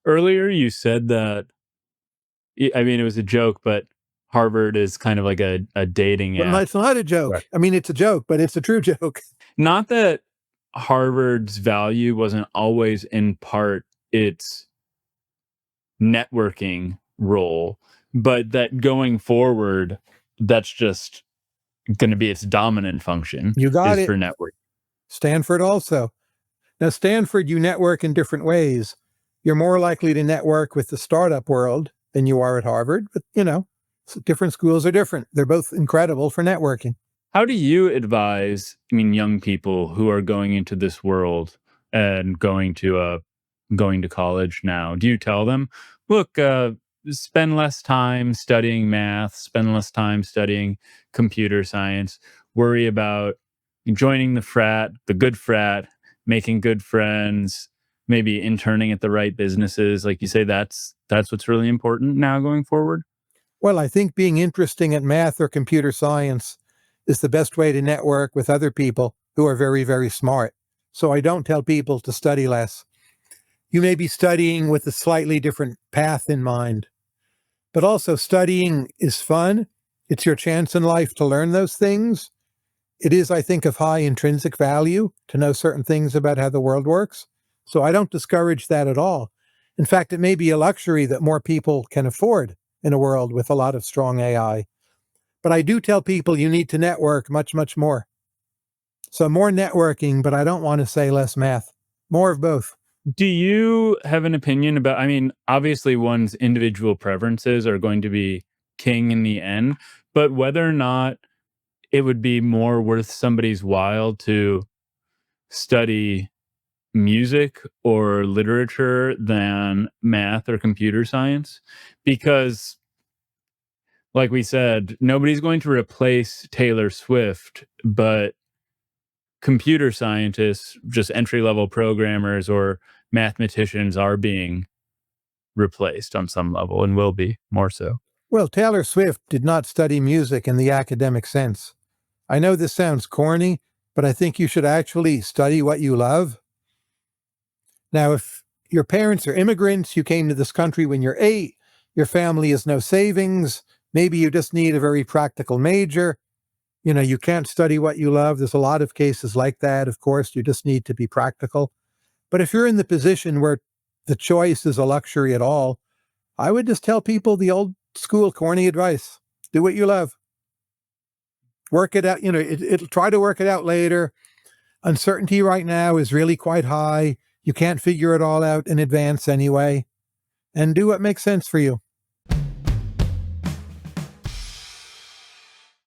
Earlier, you said that, I mean, it was a joke, but Harvard is kind of like a dating Well, no, app. it's not a joke. Right. I mean, it's a joke, but it's a true joke. Not that Harvard's value wasn't always in part its networking role, but that going forward, that's just going to be its dominant function You got is it. for network. Stanford also. Now, Stanford, you network in different ways. You're more likely to network with the startup world than you are at Harvard, but different schools are different. They're both incredible for networking. How do you advise, I mean, young people who are going into this world and going to college now? Do you tell them, look, spend less time studying math, spend less time studying computer science, worry about joining the good frat, making good friends, maybe interning at the right businesses? Like you say, that's what's really important now going forward. Well, I think being interesting at math or computer science is the best way to network with other people who are very, very smart. So I don't tell people to study less. You may be studying with a slightly different path in mind, but also studying is fun. It's your chance in life to learn those things. It is, I think, of high intrinsic value to know certain things about how the world works. So I don't discourage that at all. In fact, it may be a luxury that more people can afford in a world with a lot of strong AI. But I do tell people you need to network much, much more. So more networking, but I don't want to say less math. More of both. Do you have an opinion about, I mean, obviously one's individual preferences are going to be king in the end, but whether or not it would be more worth somebody's while to study music or literature than math or computer science? Because, like we said, nobody's going to replace Taylor Swift, but computer scientists, just entry level programmers or mathematicians, are being replaced on some level and will be more so. Well, Taylor Swift did not study music in the academic sense. I know this sounds corny, but I think you should actually study what you love. Now, if your parents are immigrants, you came to this country when you're 8, your family has no savings, maybe you just need a very practical major. You can't study what you love. There's a lot of cases like that. Of course, you just need to be practical. But if you're in the position where the choice is a luxury at all, I would just tell people the old school corny advice. Do what you love. Work it out. It'll try to work it out later. Uncertainty right now is really quite high. You can't figure it all out in advance anyway. And do what makes sense for you.